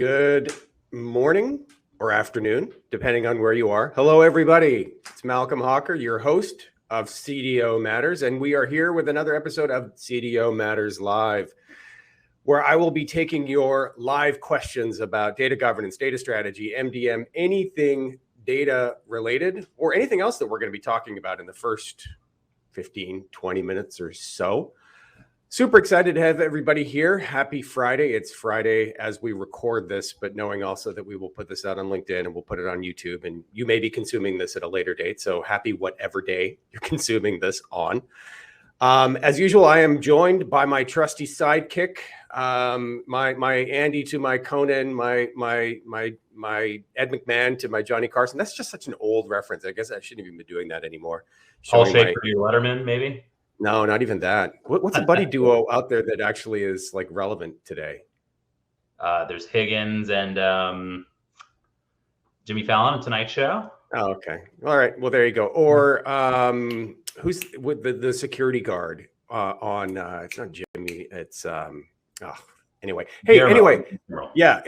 Good morning or afternoon, depending on where you are. Hello, everybody. It's Malcolm Hawker, your host of CDO Matters, and we are here with another episode of CDO Matters Live, where I will be taking your live questions about data governance, data strategy, MDM, anything data related, or anything else that we're going to be talking about in the first 15, 20 minutes or so. Super excited to have everybody here. Happy Friday. It's Friday as we record this, but knowing also that we will put this out on LinkedIn and we'll put it on YouTube, and you may be consuming this at a later date. So happy whatever day you're consuming this on. As usual, I am joined by my trusty sidekick, my Andy to my Conan, my Ed McMahon to my Johnny Carson. That's just such an old reference. I guess I shouldn't even be doing that anymore. Paul Schaefer, Letterman, maybe? No, not even that. What's a buddy duo out there that actually is like relevant today? There's Higgins and Jimmy Fallon, Tonight Show. Oh, okay. All right. Well, there you go. Or who's with the security guard on? It's not Jimmy. It's anyway. Hey, anyway. Yeah.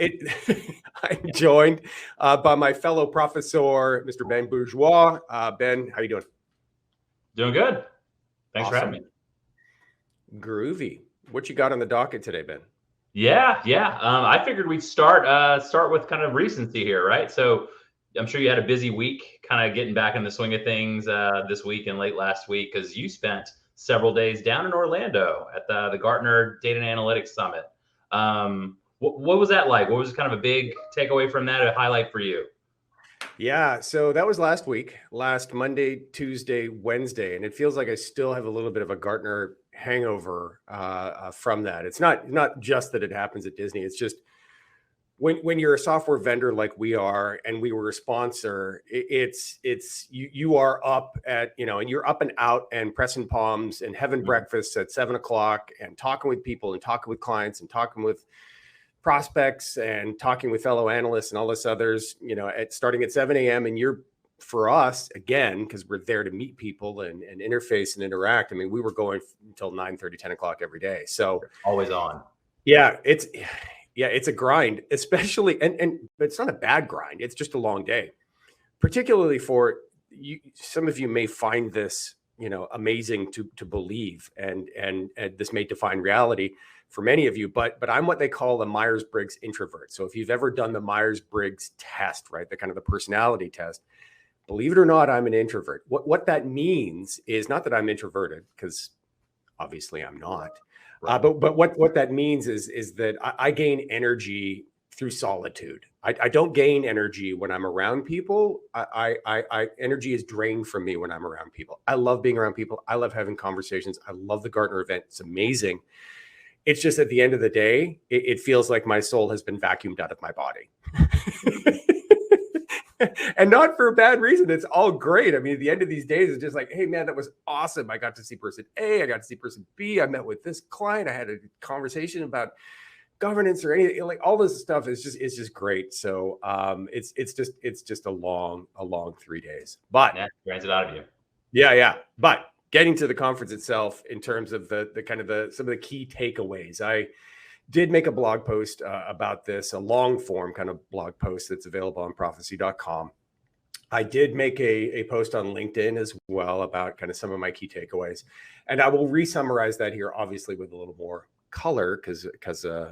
I'm joined by my fellow professor, Mr. Ben Bourgeois. Ben, how you doing? Doing good. Thanks for having me. Groovy. What you got on the docket today, Ben? Yeah. I figured we'd start with kind of recency here, right? So I'm sure you had a busy week, kind of getting back in the swing of things this week and late last week, because you spent several days down in Orlando at the Gartner Data Analytics Summit. What was that like? What was kind of a big takeaway from that, a highlight for you? Yeah, so that was last week, last Monday, Tuesday, Wednesday, and it feels like I still have a little bit of a Gartner hangover from that. It's not just that it happens at Disney. It's just when you're a software vendor like we are, and we were a sponsor, it's you are up at, and you're up and out and pressing palms and having breakfast at 7 o'clock and talking with people and talking with clients and talking with prospects and talking with fellow analysts and all this others, starting at 7 a.m. And for us, again, because we're there to meet people and interface and interact. I mean, we were going until 9:30, 10 o'clock every day. So always on. Yeah, it's a grind, especially, but it's not a bad grind. It's just a long day, particularly for you. Some of you may find this, amazing to believe, and this may define reality for many of you, but I'm what they call the Myers-Briggs introvert. So if you've ever done the Myers-Briggs test, right, the kind of the personality test, believe it or not, I'm an introvert. What that means is not that I'm introverted, because obviously I'm not. Right. But what that means is that I gain energy through solitude. I don't gain energy when I'm around people. Energy is drained from me when I'm around people. I love being around people. I love having conversations. I love the Gartner event. It's amazing. It's just at the end of the day, it feels like my soul has been vacuumed out of my body. And not for a bad reason. It's all great. I mean, at the end of these days, it's just like, hey, man, that was awesome. I got to see person A. I got to see person B. I met with this client. I had a conversation about governance or anything. Like all this stuff is just great. So it's just a long 3 days. But yeah, grants it out of you. Yeah. But getting to the conference itself, in terms of the kind of some of the key takeaways, I did make a blog post about this, a long form kind of blog post that's available on Profisee.com. I did make a post on LinkedIn as well about kind of some of my key takeaways, and I will re-summarize that here, obviously with a little more color, because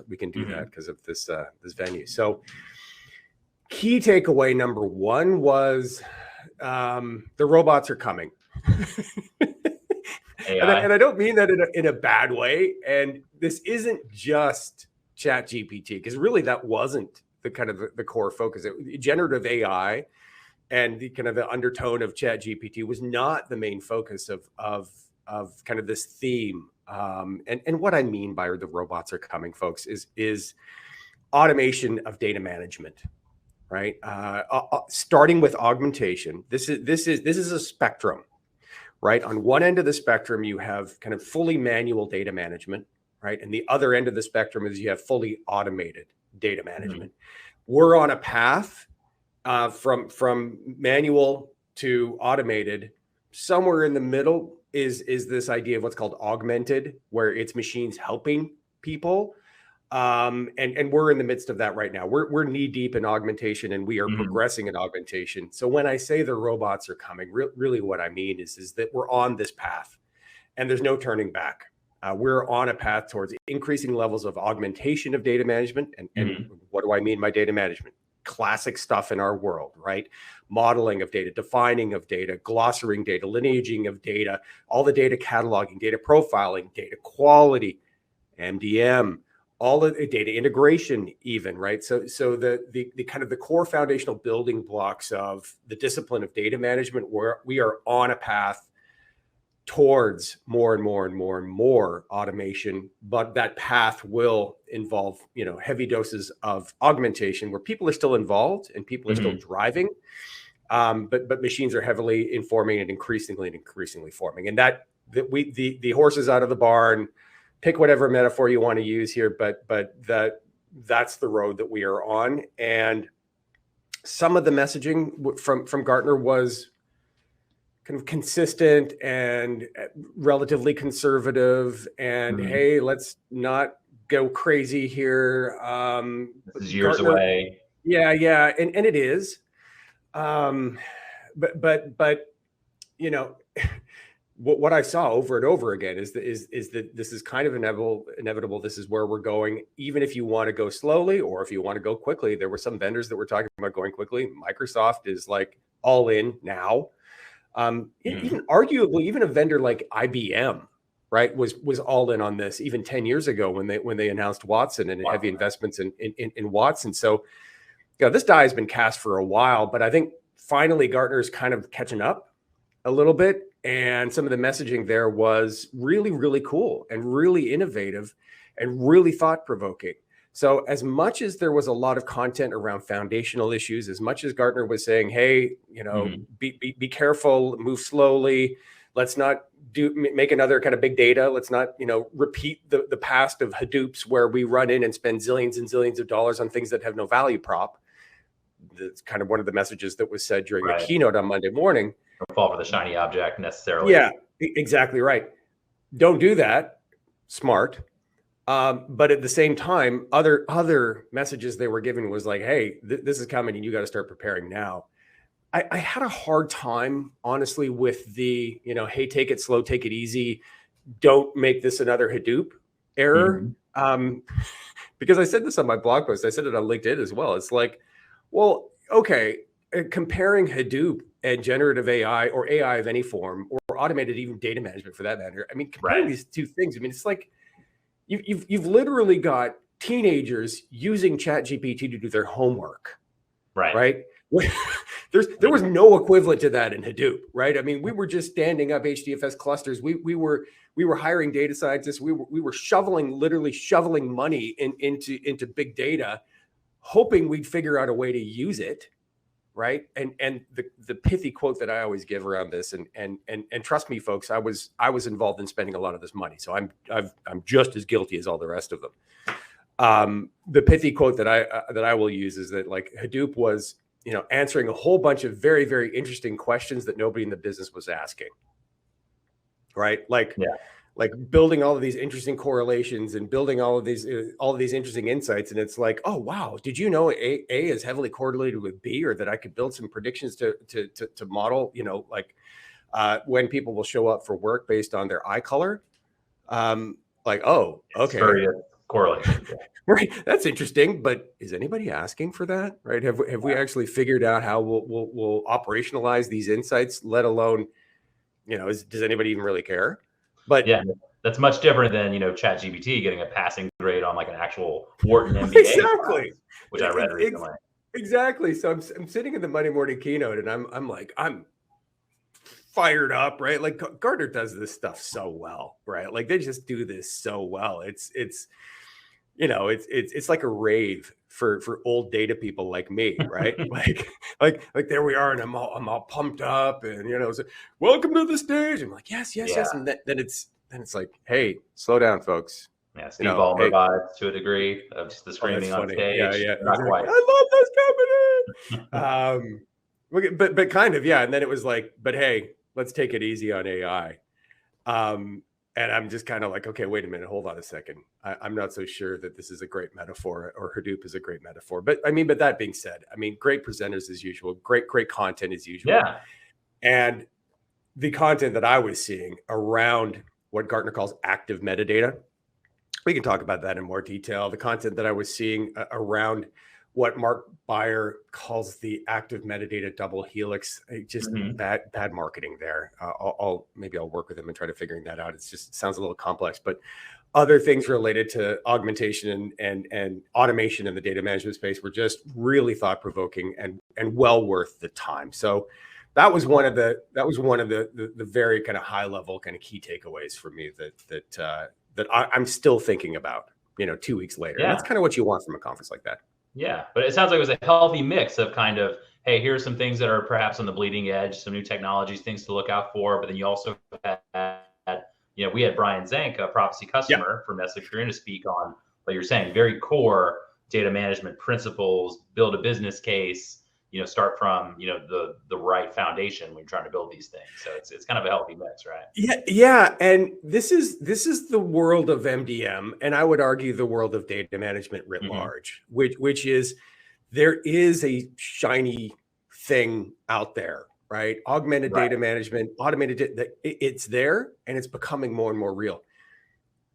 we can do that because of this venue. So, key takeaway number one was the robots are coming. And I don't mean that in a bad way. And this isn't just ChatGPT, because really that wasn't the kind of the core focus. Generative AI and the kind of the undertone of ChatGPT was not the main focus of kind of this theme. And what I mean by the robots are coming, folks, is automation of data management, right? Starting with augmentation. This is a spectrum. Right. On one end of the spectrum, you have kind of fully manual data management, right? And the other end of the spectrum is you have fully automated data management. We're on a path from manual to automated. Somewhere in the middle is this idea of what's called augmented, where it's machines helping people. And we're in the midst of that right now. We're knee deep in augmentation, and we are progressing in augmentation. So when I say the robots are coming, really what I mean is that we're on this path, and there's no turning back. We're on a path towards increasing levels of augmentation of data management. And what do I mean by data management? Classic stuff in our world, right? Modeling of data, defining of data, glossarying data, lineaging of data, all the data cataloging, data profiling, data quality, MDM, all of the data integration even, right? So the kind of the core foundational building blocks of the discipline of data management, where we are on a path towards more and more automation, but that path will involve, heavy doses of augmentation where people are still involved and people are still driving, but machines are heavily informing and increasingly forming. And the horse is out of the barn. Pick whatever metaphor you want to use here, but that's the road that we are on. And some of the messaging from Gartner was kind of consistent and relatively conservative, and hey, let's not go crazy here. This is years away. Yeah, and it is. But what I saw over and over again is that this is kind of inevitable. This is where we're going, even if you want to go slowly or if you want to go quickly. There were some vendors that were talking about going quickly. Microsoft is like all in now. Even arguably, even a vendor like IBM, right, was all in on this even 10 years ago when they announced Watson and heavy investments in Watson. So, this die has been cast for a while, but I think finally Gartner is kind of catching up a little bit. And some of the messaging there was really, really cool and really innovative and really thought-provoking. So as much as there was a lot of content around foundational issues, as much as Gartner was saying, hey, be careful, move slowly, let's not make another kind of big data, let's not, repeat the past of Hadoops where we run in and spend zillions and zillions of dollars on things that have no value prop. That's kind of one of the messages that was said during the keynote on Monday morning. Don't fall for the shiny object necessarily. Yeah, exactly right. Don't do that. Smart. But at the same time, other messages they were giving was like, hey, this is coming and you got to start preparing now. I had a hard time, honestly, with the, hey, take it slow, take it easy. Don't make this another Hadoop error. Because I said this on my blog post. I said it on LinkedIn as well. It's like, well, okay, comparing Hadoop and generative AI or AI of any form or automated even data management for that matter. I mean, comparing these two things, I mean, it's like you've literally got teenagers using ChatGPT to do their homework, right? There was no equivalent to that in Hadoop, right? I mean, we were just standing up HDFS clusters. We were hiring data scientists. We were literally shoveling money into big data, hoping we'd figure out a way to use it, right? And the pithy quote that I always give around this, and trust me, folks, I was involved in spending a lot of this money, so I'm just as guilty as all the rest of them. The pithy quote that I will use is that like Hadoop was, answering a whole bunch of very, very interesting questions that nobody in the business was asking, right? Like building all of these interesting correlations and building all of these interesting insights. And it's like, oh, wow, did you know A is heavily correlated with B, or that I could build some predictions to model, when people will show up for work based on their eye color? Like, oh, okay. Correlation. Right. That's interesting. But is anybody asking for that? Right. Have we actually figured out how we'll operationalize these insights, let alone, does anybody even really care? But yeah, that's much different than, ChatGPT getting a passing grade on like an actual Wharton MBA. Exactly. Class, which I read recently. Exactly. So I'm sitting in the Monday morning keynote and I'm fired up, right? Like Gartner does this stuff so well, right? Like they just do this so well. It's like a rave for old data people like me, right? like there we are, and I'm all pumped up, and so, welcome to the stage. I'm like, yes, and then it's like, hey, slow down, folks. Yeah, Steve Ballmer vibes to a degree of just the screaming on stage. Yeah. Not quite. I love this company. But kind of, yeah. And then it was like, but hey, let's take it easy on AI. And I'm just kind of like, okay, wait a minute, hold on a second. I'm not so sure that this is a great metaphor, or Hadoop is a great metaphor. But that being said, great presenters as usual, great content as usual. Yeah. And the content that I was seeing around what Gartner calls active metadata, we can talk about that in more detail. The content that I was seeing around what Mark Beyer calls the active metadata double helix, just bad marketing there. Maybe I'll work with him and try to figuring that out. It sounds a little complex, but other things related to augmentation and automation in the data management space were just really thought provoking and well worth the time. So that was one of the very kind of high level kind of key takeaways for me that I'm still thinking about, 2 weeks later. Yeah. And that's kind of what you want from a conference like that. Yeah, but it sounds like it was a healthy mix of kind of, hey, here's some things that are perhaps on the bleeding edge, some new technologies, things to look out for. But then you also had, we had Brian Zank, a Profisee customer from Nestle Purina, to speak on what you're saying, very core data management principles, build a business case, start from, the right foundation when you're trying to build these things. So it's kind of a healthy mix, right? Yeah. And this is the world of MDM, and I would argue the world of data management writ large, which is, there is a shiny thing out there, right? Augmented data management, automated, it's there and it's becoming more and more real.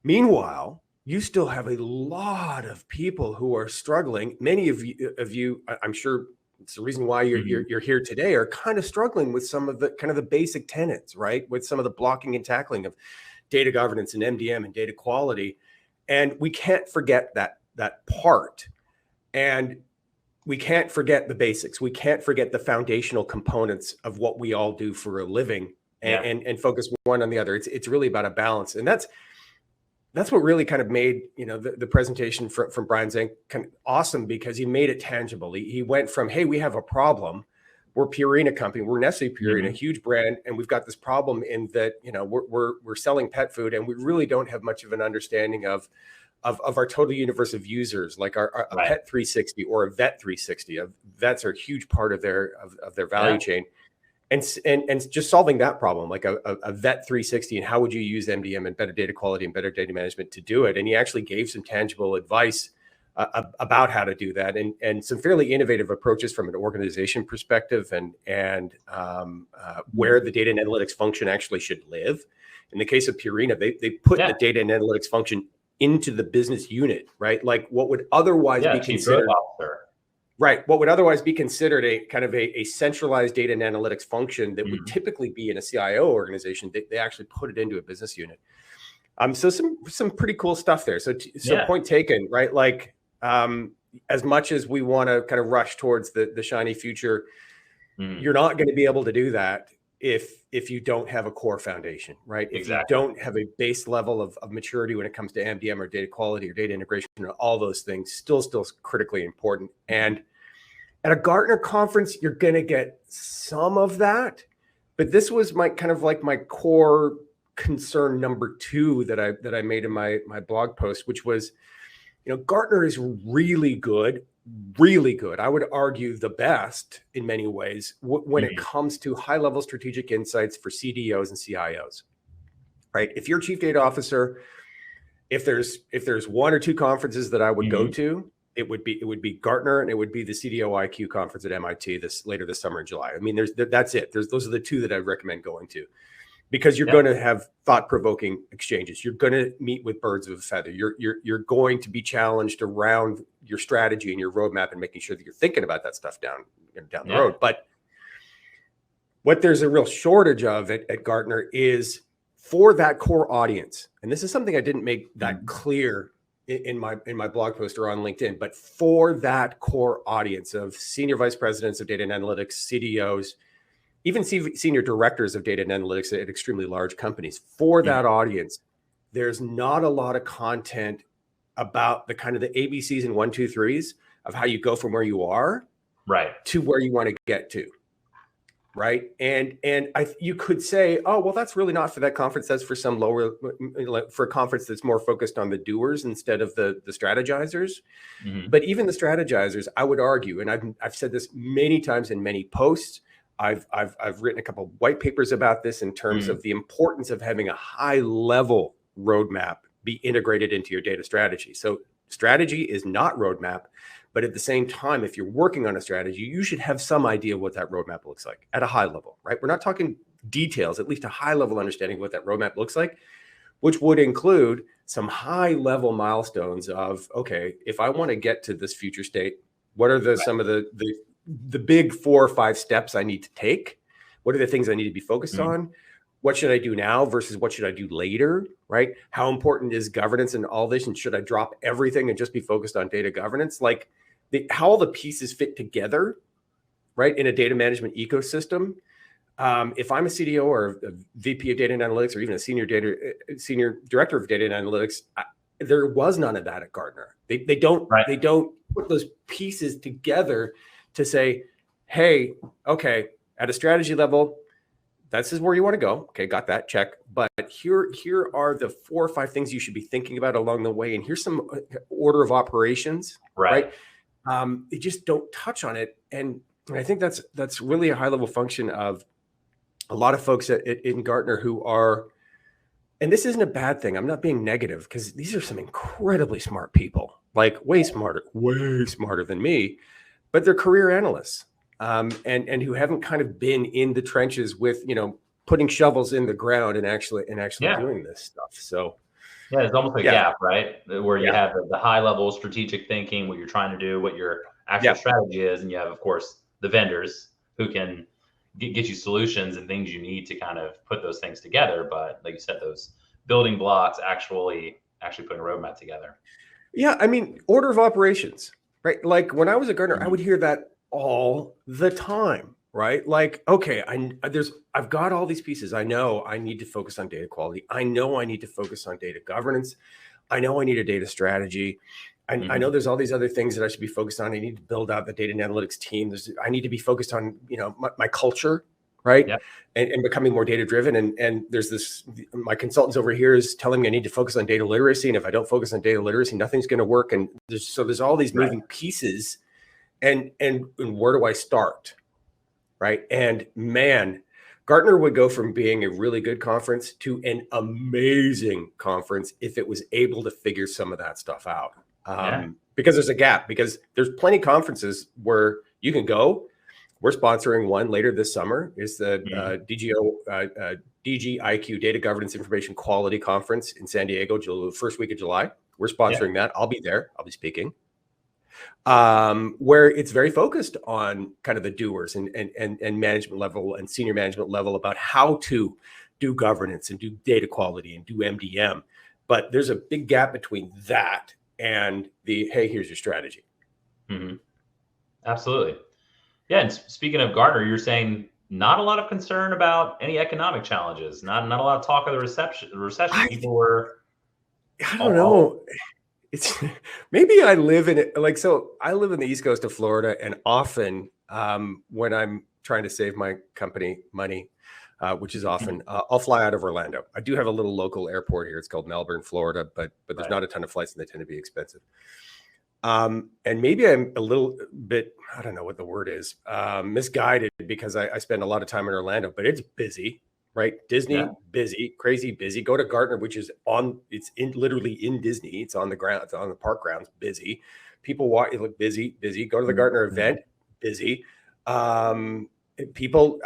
Meanwhile, you still have a lot of people who are struggling. Many of you, I'm sure, it's the reason why you're here today, are kind of struggling with some of the kind of the basic tenets, right? With some of the blocking and tackling of data governance and MDM and data quality. And we can't forget that part. And we can't forget the basics. We can't forget the foundational components of what we all do for a living, and focus one on the other. It's really about a balance. And that's what really kind of made, the presentation from Brian Zank kind of awesome, because he made it tangible. He went from, hey, we have a problem. We're Purina company. We're Nestle Purina, a huge brand. And we've got this problem in that, we're selling pet food, and we really don't have much of an understanding of our total universe of users, like a Pet 360 or a Vet 360. Vets are a huge part of their value chain. And just solving that problem, like a Vet 360, and how would you use MDM and better data quality and better data management to do it? And he actually gave some tangible advice about how to do that, and some fairly innovative approaches from an organization perspective, and where the data and analytics function actually should live. In the case of Purina, they put the data and analytics function into the business unit, right? Like what would otherwise be considered. Right. What would otherwise be considered a kind of a centralized data and analytics function that would typically be in a CIO organization, they actually put it into a business unit. So some pretty cool stuff there. So point taken, right? Like, as much as we want to kind of rush towards the shiny future, you're not going to be able to do that if you don't have a core foundation, right? If you don't have a base level of maturity when it comes to MDM or data quality or data integration, all those things still critically important. And at a Gartner conference, you're going to get some of that, but this was my core concern number 2 that I made in my blog post, which was, Gartner is really good. I would argue the best in many ways when it comes to high-level strategic insights for CDOs and CIOs, right? If you're chief data officer, if there's 1 or 2 conferences that I would go to, it would be Gartner, and it would be the CDO IQ conference at MIT later this summer in July. I mean, that's it. Those are the 2 that I recommend going to, because you're going to have thought-provoking exchanges. You're going to meet with birds of a feather. You're going to be challenged around your strategy and your roadmap, and making sure that you're thinking about that stuff down the road. But what there's a real shortage of at Gartner is for that core audience. And this is something I didn't make that clear in my blog post or on LinkedIn, but for that core audience of senior vice presidents of data and analytics, CDOs, even senior directors of data and analytics at extremely large companies, for that audience, there's not a lot of content about the kind of the ABCs and 1, 2, 3s of how you go from where you are to where you want to get to. Right. And you could say, oh, well, that's really not for that conference. That's for for a conference that's more focused on the doers instead of the strategizers. But even the strategizers, I would argue, and I've said this many times in many posts, I've written a couple of white papers about this in terms of the importance of having a high level roadmap be integrated into your data strategy. So strategy is not roadmap, but at the same time, if you're working on a strategy, you should have some idea what that roadmap looks like at a high level, right? We're not talking details, at least a high level understanding of what that roadmap looks like, which would include some high level milestones of, okay, if I want to get to this future state, what are some of the big 4 or 5 steps I need to take? What are the things I need to be focused on? What should I do now versus what should I do later, right? How important is governance and all this? And should I drop everything and just be focused on data governance? Like how all the pieces fit together, right? In a data management ecosystem. If I'm a CDO or a VP of data and analytics, or even a senior director of data and analytics, there was none of that at Gartner. They don't put those pieces together to say, hey, okay, at a strategy level, this is where you want to go. Okay, got that, check. But here are the 4 or 5 things you should be thinking about along the way. And here's some order of operations, right? They just don't touch on it. And I think that's really a high level function of a lot of folks in Gartner who are, and this isn't a bad thing. I'm not being negative because these are some incredibly smart people, like way smarter than me, but they're career analysts. And who haven't kind of been in the trenches with, putting shovels in the ground and actually doing this stuff. So yeah, it's almost a gap, right? Where you have the high level strategic thinking, what you're trying to do, what your actual strategy is. And you have, of course, the vendors who can get you solutions and things you need to kind of put those things together. But like you said, those building blocks, actually putting a roadmap together. Yeah. I mean, order of operations, right? Like when I was at Gartner, I would hear that all the time, right? Like, okay, I've got all these pieces. I know I need to focus on data quality. I know I need to focus on data governance. I know I need a data strategy. I know there's all these other things that I should be focused on. I need to build out the data and analytics team. I need to be focused on, my culture, right? Yep. And becoming more data driven. And there's my consultants over here is telling me I need to focus on data literacy. And if I don't focus on data literacy, nothing's going to work. And there's all these moving pieces. And where do I start? Right. And man, Gartner would go from being a really good conference to an amazing conference if it was able to figure some of that stuff out. Because there's a gap, because there's plenty of conferences where you can go. We're sponsoring one later this summer. It's the DGIQ Data Governance Information Quality Conference in San Diego, the first week of July. We're sponsoring that. I'll be there. I'll be speaking. Where it's very focused on kind of the doers and management level and senior management level about how to do governance and do data quality and do MDM. But there's a big gap between that and hey, here's your strategy. Absolutely. Yeah. And speaking of Gartner, you're saying not a lot of concern about any economic challenges, not a lot of talk of the recession. People were, I don't know. It's maybe I live in it. I live in the East Coast of Florida, and often when I'm trying to save my company money, which is often, I'll fly out of Orlando. I do have a little local airport here. It's called Melbourne, Florida, but there's not a ton of flights and they tend to be expensive. And maybe I'm a little bit, I don't know what the word is, misguided because I spend a lot of time in Orlando, but it's busy, right? Disney, busy, crazy busy. Go to Gartner, which is literally in Disney. It's on the ground, it's on the park grounds, busy. People walk, it look busy. Go to the Gartner event, busy. People,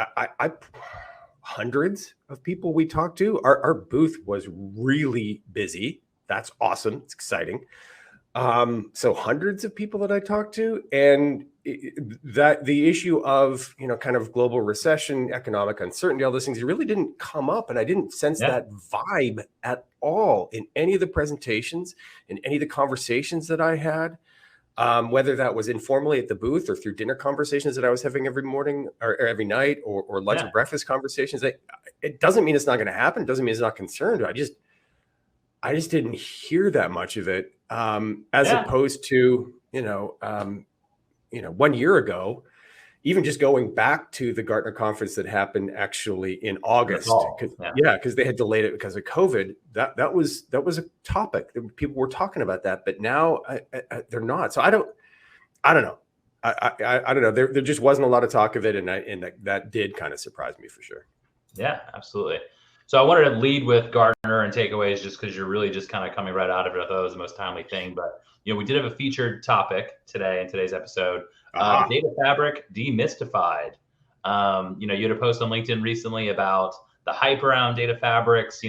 hundreds of people we talked to. Our booth was really busy. That's awesome. It's exciting. So hundreds of people that I talked to, and that the issue of, kind of global recession, economic uncertainty, all those things, it really didn't come up. And I didn't sense that vibe at all in any of the presentations, in any of the conversations that I had, whether that was informally at the booth or through dinner conversations that I was having every morning or every night or lunch and breakfast conversations. It doesn't mean it's not going to happen. It doesn't mean it's not concerned. I just didn't hear that much of it, as opposed to, 1 year ago, even just going back to the Gartner conference that happened actually in August, because they had delayed it because of COVID. That was a topic that people were talking about that, but now they're not. So I don't know. I don't know. There just wasn't a lot of talk of it, and that did kind of surprise me for sure. Yeah, absolutely. So I wanted to lead with Gartner and takeaways, just because you're really just kind of coming right out of it. I thought it was the most timely thing. But we did have a featured topic today in today's episode: data fabric demystified. You had a post on LinkedIn recently about the hype around data fabrics.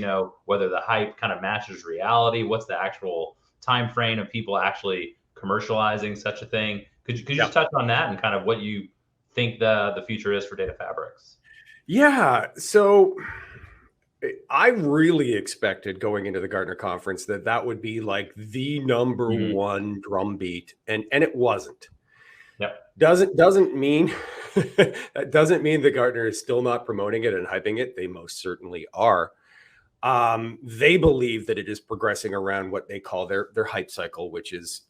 Whether the hype kind of matches reality. What's the actual time frame of people actually commercializing such a thing? Could you just touch on that and kind of what you think the future is for data fabrics? Yeah. So I really expected going into the Gartner conference that would be like the number one drumbeat, and it wasn't. Yep. Doesn't mean that doesn't mean that Gartner is still not promoting it and hyping it. They most certainly are. They believe that it is progressing around what they call their hype cycle, which is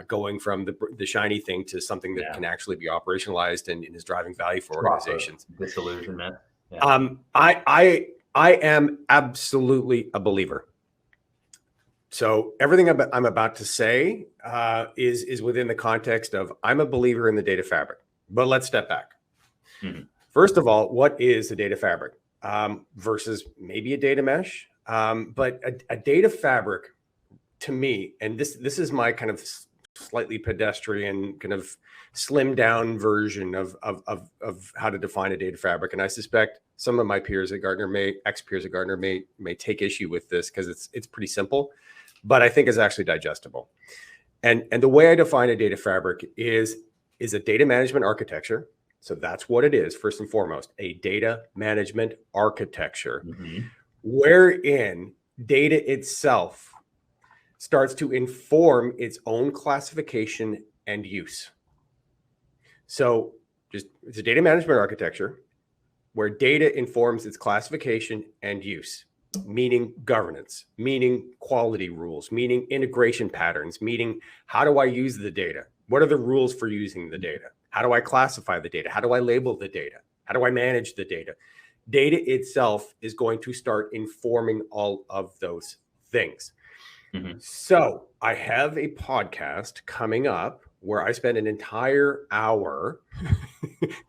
going from the shiny thing to something that can actually be operationalized and is driving value for organizations. Disillusionment. Yeah. I am absolutely a believer. So everything I'm about to say is within the context of I'm a believer in the data fabric. But let's step back. First of all, what is a data fabric versus maybe a data mesh? But a data fabric, to me, and this is my kind of slightly pedestrian, kind of slimmed down version of how to define a data fabric. And I suspect some of my peers at Gartner ex-peers at Gartner may take issue with this because it's pretty simple, but I think it's actually digestible. And the way I define a data fabric is a data management architecture. So that's what it is, first and foremost, a data management architecture, wherein data itself starts to inform its own classification and use. So it's a data management architecture where data informs its classification and use, meaning governance, meaning quality rules, meaning integration patterns, meaning how do I use the data? What are the rules for using the data? How do I classify the data? How do I label the data? How do I manage the data? Data itself is going to start informing all of those things. So I have a podcast coming up where I spend an entire hour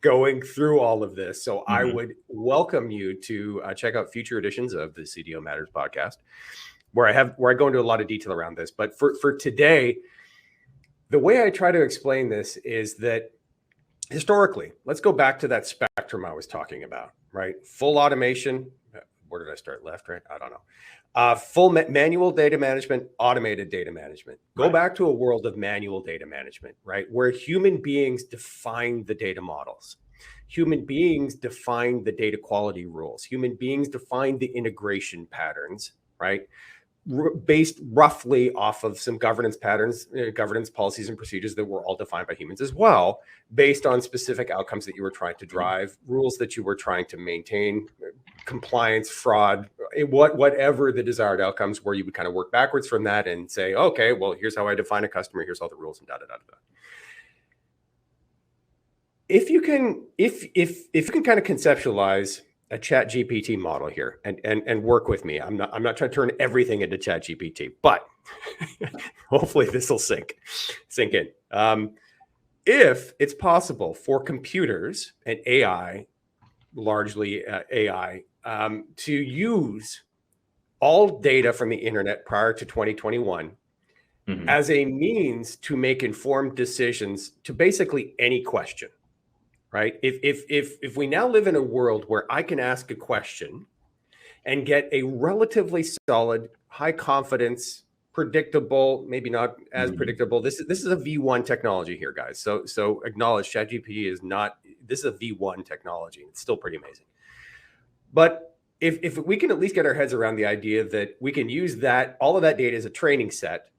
going through all of this. So I would welcome you to check out future editions of the CDO Matters podcast, where I go into a lot of detail around this. But for today, the way I try to explain this is that historically, let's go back to that spectrum I was talking about, right? Full automation. Where did I start? Left, right? I don't know. Full manual data management, automated data management. Go back to a world of manual data management, right? Where human beings define the data models. Human beings define the data quality rules. Human beings define the integration patterns, right? Based roughly off of some governance patterns, governance policies and procedures that were all defined by humans as well, based on specific outcomes that you were trying to drive, rules that you were trying to maintain, compliance, fraud, whatever the desired outcomes were. You would kind of work backwards from that and say, okay, well, here's how I define a customer. Here's all the rules and da da da da. If you can kind of conceptualize a chat GPT model here and work with me. I'm not trying to turn everything into chat GPT, but hopefully this will sink in. If it's possible for computers and AI, largely AI, to use all data from the internet prior to 2021 as a means to make informed decisions to basically any question. Right? If we now live in a world where I can ask a question and get a relatively solid, high confidence, predictable, maybe not as predictable. This is a V1 technology here, guys. So acknowledge ChatGPT is not. This is a V1 technology. It's still pretty amazing. But if we can at least get our heads around the idea that we can use all of that data as a training set,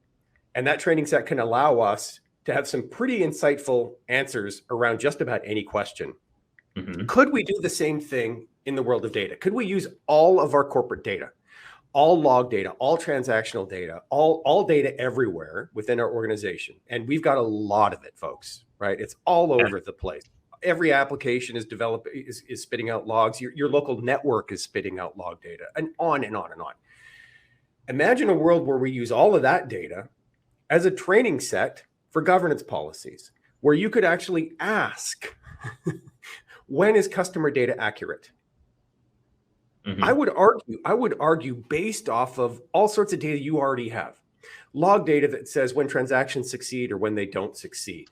and that training set can allow us to have some pretty insightful answers around just about any question. Could we do the same thing in the world of data? Could we use all of our corporate data, all log data, all transactional data, all data everywhere within our organization? And we've got a lot of it, folks, right? It's all over the place. Every application is spitting out logs. Your local network is spitting out log data, and on and on and on. Imagine a world where we use all of that data as a training set for governance policies, where you could actually ask, when is customer data accurate? Mm-hmm. I would argue based off of all sorts of data you already have. Log data that says when transactions succeed or when they don't succeed,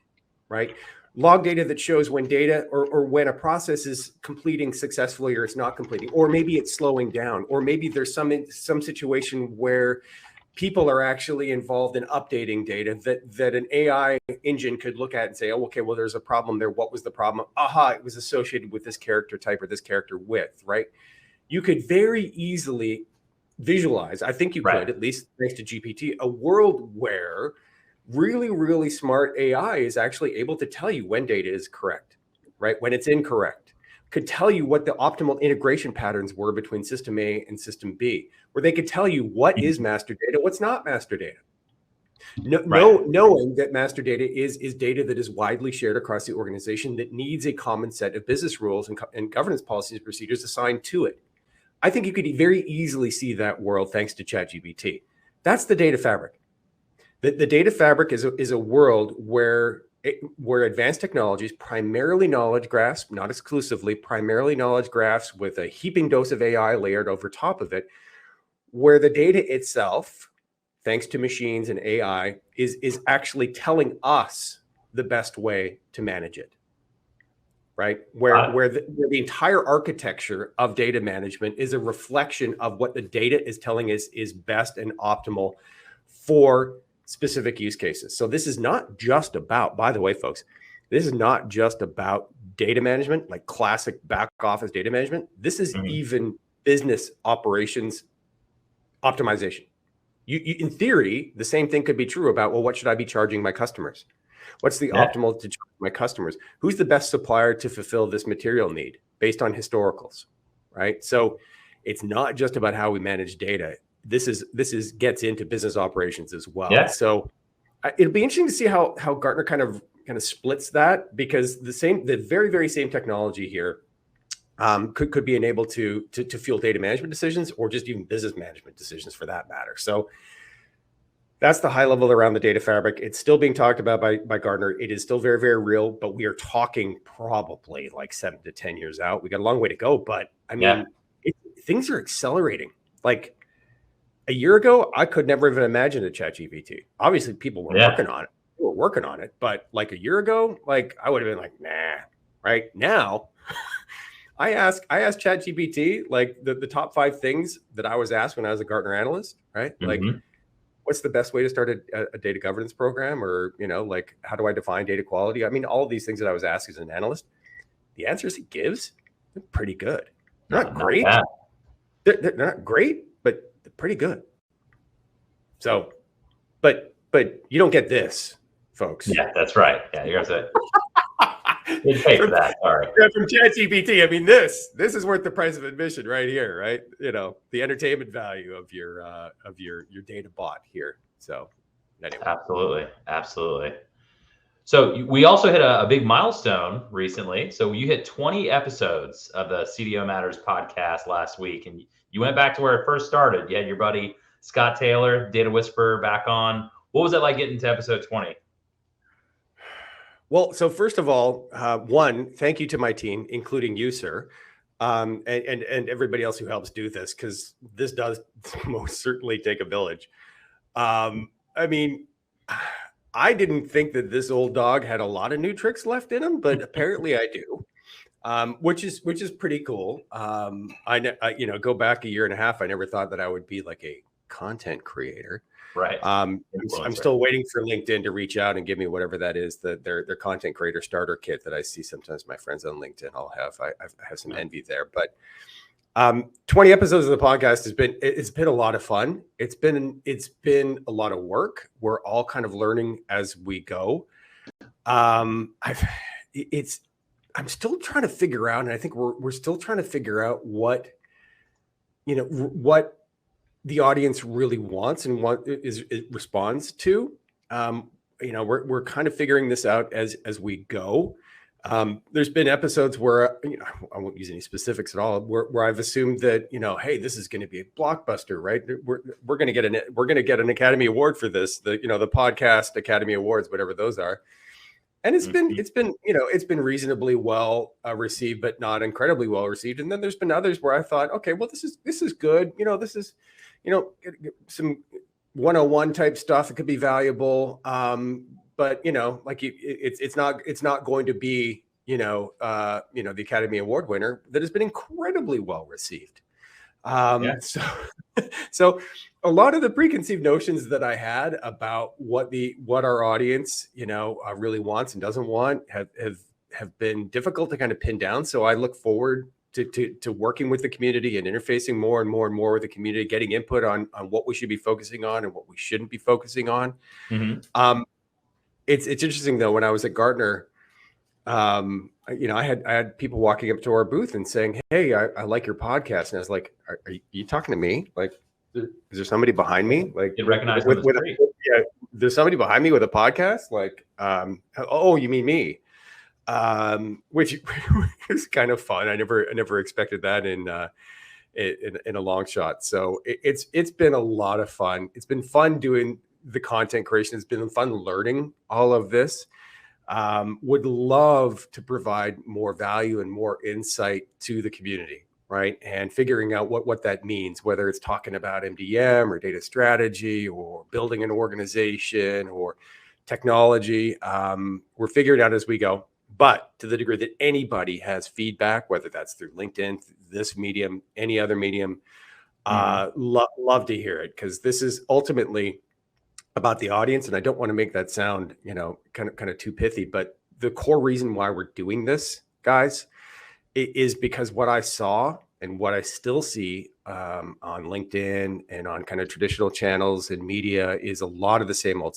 right? Log data that shows when data or when a process is completing successfully or it's not completing, or maybe it's slowing down, or maybe there's some situation where people are actually involved in updating data that an AI engine could look at and say, oh, okay, well, there's a problem there. What was the problem? Aha, it was associated with this character type or this character width, right? You could very easily visualize, I think you could, at least thanks to GPT, a world where really, really smart AI is actually able to tell you when data is correct, right? When it's incorrect, could tell you what the optimal integration patterns were between system A and system B, where they could tell you what is master data, what's not master data. Knowing that master data is data that is widely shared across the organization that needs a common set of business rules and governance policies and procedures assigned to it. I think you could very easily see that world thanks to ChatGPT. That's the data fabric. The data fabric is a world where advanced technologies, primarily knowledge graphs, not exclusively, primarily knowledge graphs with a heaping dose of AI layered over top of it, where the data itself, thanks to machines and AI, is actually telling us the best way to manage it. Right? Where the entire architecture of data management is a reflection of what the data is telling us is best and optimal for specific use cases. So this is not just about, by the way, folks, this is not just about data management, like classic back office data management. This is even business operations optimization. You, in theory, the same thing could be true about, well, what should I be charging my customers? What's the optimal to charge my customers? Who's the best supplier to fulfill this material need based on historicals, right? So it's not just about how we manage data. This gets into business operations as well. Yeah. So it'll be interesting to see how Gartner kind of splits that, because the very, very same technology here could be enabled to fuel data management decisions, or just even business management decisions for that matter. So that's the high level around the data fabric. It's still being talked about by Gartner. It is still very, very real, but we are talking probably like 7 to 10 years out. We got a long way to go, but I mean, things are accelerating. Like a year ago, I could never even imagine a ChatGPT. Obviously, people were working on it. We were working on it, but like a year ago, like I would have been like, nah. Right now, I asked ChatGPT like the top 5 things that I was asked when I was a Gartner analyst. Right, like, what's the best way to start a data governance program, or like how do I define data quality? I mean, all of these things that I was asked as an analyst, the answers it gives, they're pretty good. They're not great. They're not great, but they're pretty good. So, but you don't get this, folks. Yeah, that's right. Yeah, you guys said. Didn't pay for that. Sorry. From ChatGPT, I mean, this is worth the price of admission right here, right? The entertainment value of your data bot here. So, anyway. Absolutely. So we also hit a big milestone recently. So you hit 20 episodes of the CDO Matters podcast last week, and you went back to where it first started. You had your buddy Scott Taylor, Data Whisperer, back on. What was it like getting to episode 20? Well, so first of all, one, thank you to my team, including you, sir, and everybody else who helps do this, because this does most certainly take a village. I mean, I didn't think that this old dog had a lot of new tricks left in him, but apparently I do, which is pretty cool. I go back a year and a half. I never thought that I would be like a content creator. Right. I'm still waiting for LinkedIn to reach out and give me whatever that is, their content creator starter kit that I see sometimes my friends on LinkedIn all have. I have some envy there, but 20 episodes of the podcast it's been a lot of fun. It's been a lot of work. We're all kind of learning as we go. I'm still trying to figure out, and I think we're still trying to figure out what the audience really wants and what it responds to. We're kind of figuring this out as we go. There's been episodes where I won't use any specifics at all, where I've assumed that hey, this is going to be a blockbuster, right? We're going to get an Academy Award for this, the podcast Academy Awards, whatever those are. And it's been reasonably well received, but not incredibly well received. And then there's been others where I thought, okay, well, this is good. This is, some 101 type stuff. It could be valuable. But it's not going to be, the Academy Award winner that has been incredibly well received. So a lot of the preconceived notions that I had about what our audience, really wants and doesn't want have been difficult to kind of pin down. So I look forward to working with the community and interfacing more and more and more with the community, getting input on what we should be focusing on and what we shouldn't be focusing on. Mm-hmm. It's interesting though, when I was at Gartner, I had people walking up to our booth and saying, "Hey, I like your podcast." And I was like, "Are you talking to me? Like, is there somebody behind me? Like, get recognized there's somebody behind me with a podcast? Like, oh, you mean me?" Which is kind of fun. I never expected that in a long shot. So it's been a lot of fun. It's been fun doing the content creation. It's been fun learning all of this. Would love to provide more value and more insight to the community, right? And figuring out what that means, whether it's talking about MDM or data strategy or building an organization or technology. We're figuring it out as we go. But to the degree that anybody has feedback, whether that's through LinkedIn, this medium, any other medium, love to hear it, because this is ultimately about the audience. And I don't want to make that sound, kind of too pithy, but the core reason why we're doing this, guys, is because what I saw and what I still see on LinkedIn and on kind of traditional channels and media is a lot of the same old,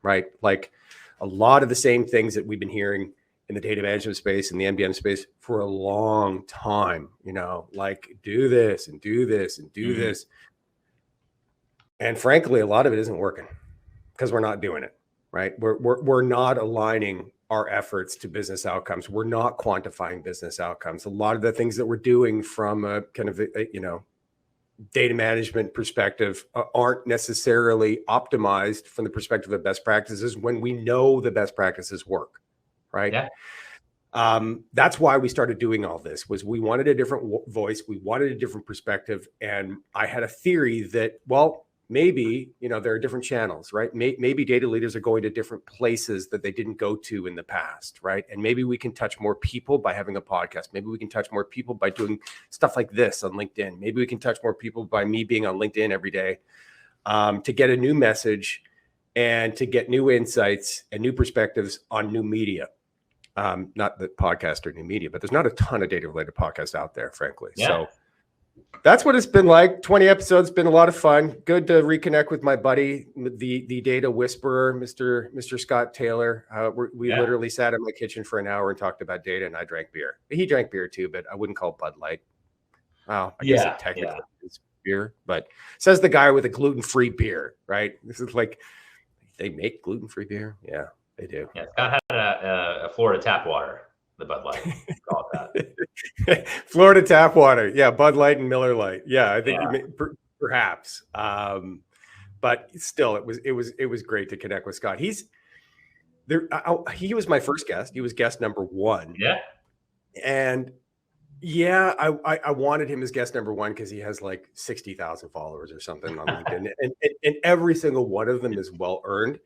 right? Like a lot of the same things that we've been hearing in the data management space and the MDM space for a long time, like do this and do this and do this. And frankly, a lot of it isn't working because we're not doing it, right? We're not aligning our efforts to business outcomes. We're not quantifying business outcomes. A lot of the things that we're doing from a kind of data management perspective aren't necessarily optimized from the perspective of best practices when we know the best practices work, right? Yeah. That's why we started doing all this. Was we wanted a different voice, we wanted a different perspective, and I had a theory that, well, maybe, there are different channels, right? Maybe data leaders are going to different places that they didn't go to in the past, right? And maybe we can touch more people by having a podcast. Maybe we can touch more people by doing stuff like this on LinkedIn. Maybe we can touch more people by me being on LinkedIn every day to get a new message and to get new insights and new perspectives on new media. Not that podcasts are new media, but there's not a ton of data-related podcasts out there, frankly. Yeah. So that's what it's been like. 20 episodes, been a lot of fun. Good to reconnect with my buddy, the data whisperer, Mr. Scott Taylor. We literally sat in my kitchen for an hour and talked about data, and I drank beer. He drank beer too, but I wouldn't call it Bud Light. Well, I guess it technically is beer, but says the guy with a gluten-free beer, right? This is like, they make gluten-free beer? Yeah, they do. Yeah, Scott had a Florida tap water. The Bud Light, call it that. Florida tap water, yeah, Bud Light and Miller Light, yeah, I think perhaps, but still, it was great to connect with Scott. He's there. He was my first guest. He was guest number one. Yeah, and yeah, I wanted him as guest number one because he has like 60,000 followers or something on LinkedIn, and every single one of them is well earned.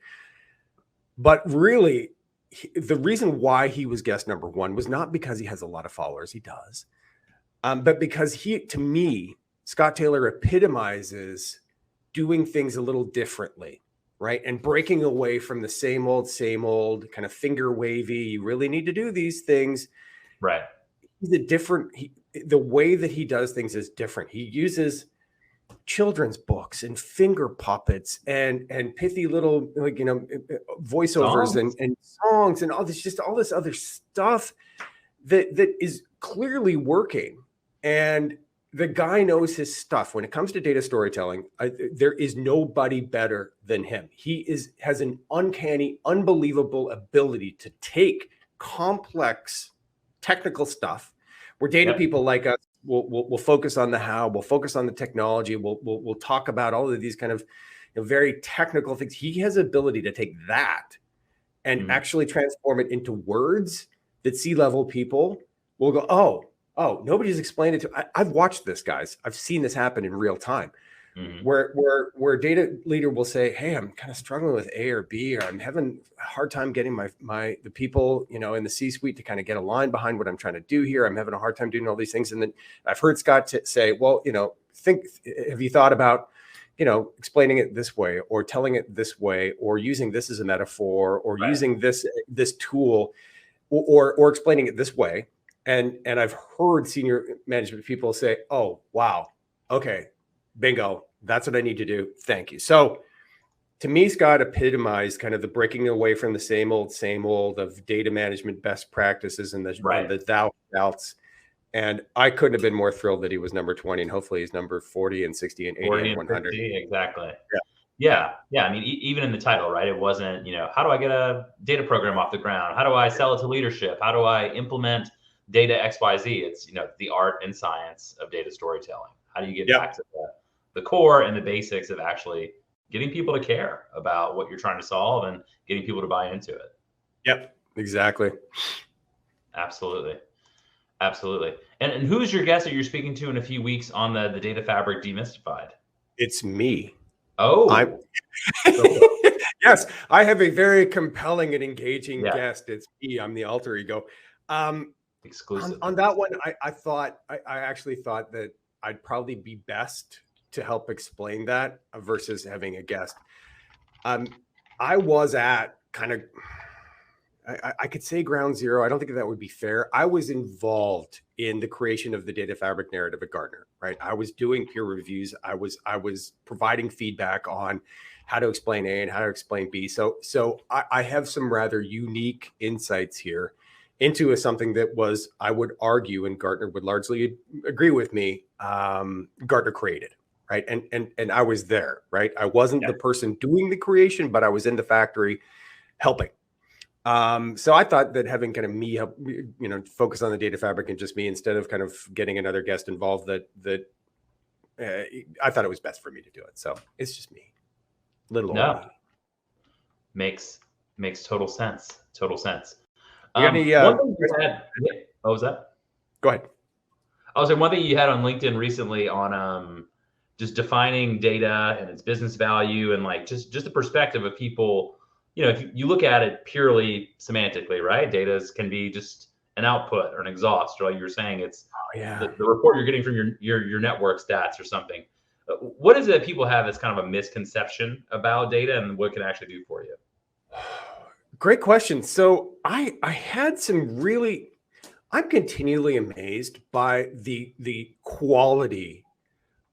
But really, the reason why he was guest number one was not because he has a lot of followers. He does. But because to me, Scott Taylor epitomizes doing things a little differently, right? And breaking away from the same old kind of finger wavy. You really need to do these things. Right. He's the way that he does things is different. He uses children's books and finger puppets and pithy little voiceovers and songs and all this other stuff that is clearly working. And the guy knows his stuff. When it comes to data storytelling, there is nobody better than him. He has an uncanny, unbelievable ability to take complex technical stuff where data people like us we'll focus on the how, we'll focus on the technology, we'll talk about all of these kind of very technical things. He has the ability to take that and actually transform it into words that C-level people will go, oh, nobody's explained it to. I've watched this, guys. I've seen this happen in real time. Where data leader will say, hey, I'm kind of struggling with A or B, or I'm having a hard time getting the people, in the C-suite to kind of get aligned behind what I'm trying to do here. I'm having a hard time doing all these things. And then I've heard Scott say, well, have you thought about, explaining it this way, or telling it this way, or using this as a metaphor, or using this tool, or explaining it this way. And I've heard senior management people say, oh, wow, okay, bingo, that's what I need to do. Thank you. So to me, Scott epitomized kind of the breaking away from the same old of data management best practices and the thou shouts. And I couldn't have been more thrilled that he was number 20, and hopefully he's number 40 and 60 and 80 and 100. 50, exactly. Yeah. I mean, even in the title, right? It wasn't, how do I get a data program off the ground? How do I sell it to leadership? How do I implement data XYZ? It's, the art and science of data storytelling. How do you get back to the core and the basics of actually getting people to care about what you're trying to solve and getting people to buy into it? Yep, exactly. Absolutely. And who's your guest that you're speaking to in a few weeks on the Data Fabric Demystified? It's me. Oh, yes, I have a very compelling and engaging guest. It's me. I'm the alter ego. Exclusive. On that one, I actually thought that I'd probably be best to help explain that versus having a guest. I was at kind of, I could say ground zero. I don't think that would be fair. I was involved in the creation of the data fabric narrative at Gartner, right? I was doing peer reviews. I was providing feedback on how to explain A and how to explain B. So I have some rather unique insights here into something that was, I would argue, and Gartner would largely agree with me, Gartner created, right? And I was there, right? I wasn't the person doing the creation, but I was in the factory helping. So I thought that having kind of me help, focus on the data fabric and just me, instead of kind of getting another guest involved, that I thought it was best for me to do it. So it's just me. Little old me. Makes total sense. Total sense. One thing you had, what was that? Go ahead. I was saying one thing you had on LinkedIn recently on just defining data and its business value, and like just the perspective of people. If you look at it purely semantically, right? Data can be just an output or an exhaust, or like you were saying, it's the report you're getting from your network stats or something. What is it that people have as kind of a misconception about data, and what it can actually do for you? Great question. So I had some really, I'm continually amazed by the quality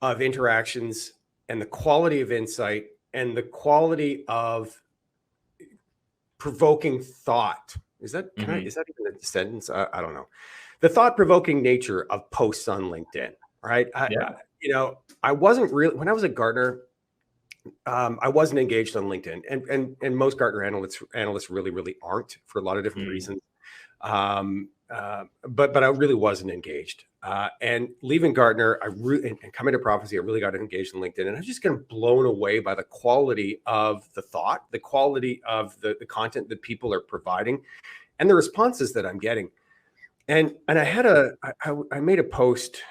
of interactions and the quality of insight and the quality of provoking thought. Is that is that even a sentence? I don't know. The thought-provoking nature of posts on LinkedIn, right? I wasn't really, when I was at Gartner, I wasn't engaged on LinkedIn, and most Gartner analysts really aren't, for a lot of different reasons. But I really wasn't engaged. And leaving Gartner, and coming to Profisee, I really got engaged on LinkedIn, and I was just kind of blown away by the quality of the thought, the quality of the content that people are providing, and the responses that I'm getting. And I made a post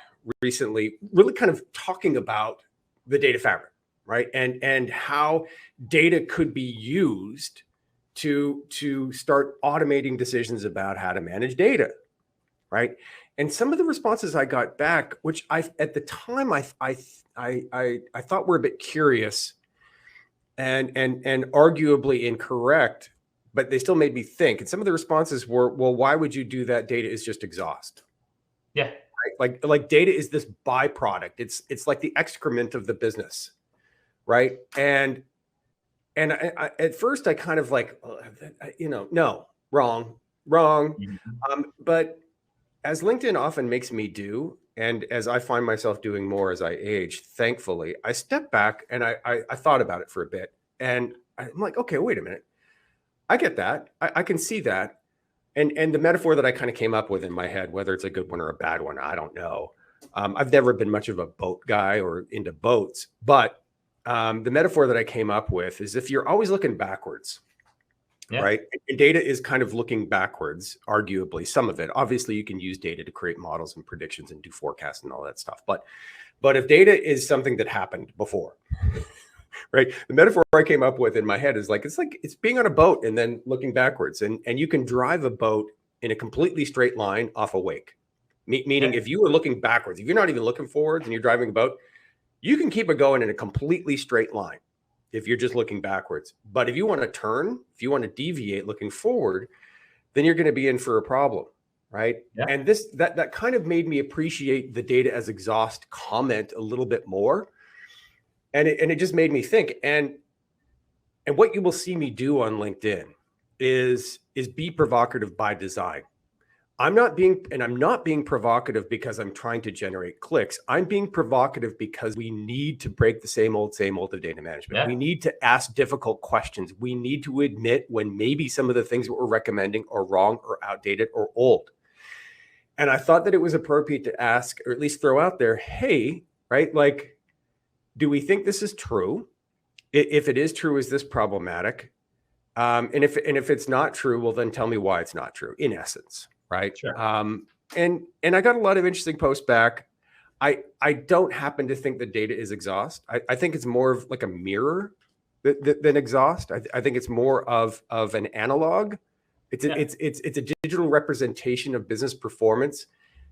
recently, really kind of talking about the data fabric, right? And how data could be used to start automating decisions about how to manage data, right? And some of the responses I got back, which at the time I thought were a bit curious and arguably incorrect, but they still made me think. And some of the responses were, well, why would you do that? Data is just exhaust. Yeah. Right? Like data is this byproduct. It's like the excrement of the business, right? And I, at first I kind of like, no, wrong. But as LinkedIn often makes me do, and as I find myself doing more as I age, thankfully, I stepped back and I thought about it for a bit. And I'm like, okay, wait a minute. I get that. I can see that. And the metaphor that I kind of came up with in my head, whether it's a good one or a bad one, I don't know. I've never been much of a boat guy or into boats, but the metaphor that I came up with is, if you're always looking backwards, Yeah. right? And data is kind of looking backwards, arguably, some of it. Obviously, you can use data to create models and predictions and do forecasts and all that stuff. But if data is something that happened before, right? The metaphor I came up with in my head is like it's being on a boat and then looking backwards. And you can drive a boat in a completely straight line off a wake. Meaning, if you were looking backwards, if you're not even looking forwards and you're driving a boat, you can keep it going in a completely straight line if you're just looking backwards. But if you want to turn, if you want to deviate looking forward, then you're going to be in for a problem, right? Yeah. And that kind of made me appreciate the data as exhaust comment a little bit more. And it just made me think. And what you will see me do on LinkedIn is be provocative by design. I'm not being provocative because I'm trying to generate clicks. I'm being provocative because we need to break the same old of data management. Yeah. We need to ask difficult questions. We need to admit when maybe some of the things that we're recommending are wrong or outdated or old. And I thought that it was appropriate to ask, or at least throw out there, hey, right? Like, do we think this is true? If it is true, is this problematic? And if it's not true, well, then tell me why it's not true, in essence. Right. Sure. And I got a lot of interesting posts back. I don't happen to think that data is exhaust. I think it's more of like a mirror than exhaust. I think it's more of an analog. It's a digital representation of business performance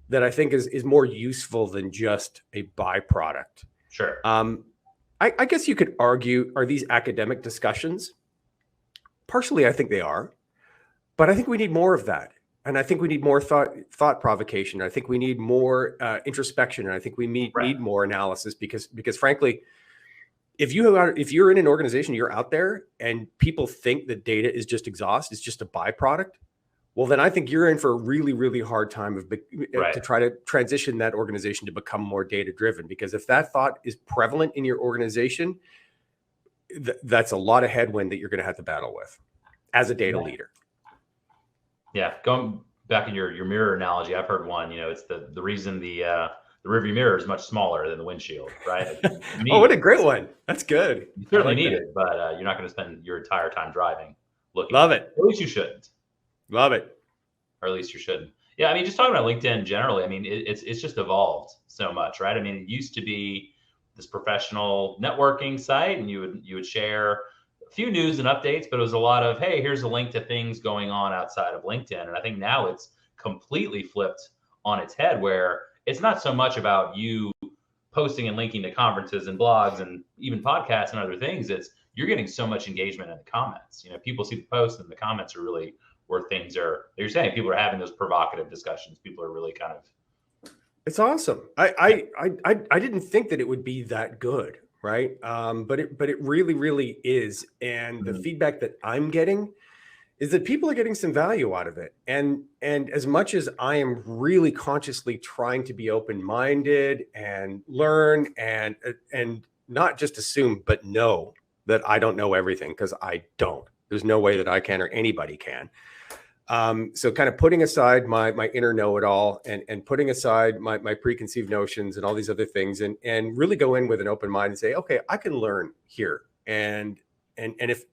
that I think is more useful than just a byproduct. Sure. I guess you could argue, are these academic discussions? Partially, I think they are, but I think we need more of that. And I think we need more thought provocation. I think we need more introspection. And I think we need more analysis because frankly, if you're in an organization, you're out there and people think that data is just exhaust, it's just a byproduct. Well, then I think you're in for a really, really hard time to try to transition that organization to become more data driven. Because if that thought is prevalent in your organization, that's a lot of headwind that you're going to have to battle with as a data leader. Yeah, going back in your mirror analogy, I've heard one. It's the reason the rearview mirror is much smaller than the windshield, right? Oh, what a great one! That's good. You certainly need it, but you're not going to spend your entire time driving looking. Love it. At least you shouldn't. Love it. Or at least you shouldn't. Yeah, I mean, just talking about LinkedIn generally, I mean, it's just evolved so much, right? I mean, it used to be this professional networking site, and you would share a few news and updates, but it was a lot of, hey, here's a link to things going on outside of LinkedIn. And I think now it's completely flipped on its head, where it's not so much about you posting and linking to conferences and blogs and even podcasts and other things. It's you're getting so much engagement in the comments. People see the posts and the comments are really where things are. You're saying people are having those provocative discussions. People are really kind of. It's awesome. I didn't think that it would be that good. Right. But it really, really is. And the feedback that I'm getting is that people are getting some value out of it. And as much as I am really consciously trying to be open-minded and learn and not just assume, but know that I don't know everything, because I don't. There's no way that I can or anybody can. So kind of putting aside my inner know-it-all and putting aside my preconceived notions and all these other things and really go in with an open mind and say, okay, I can learn here. And if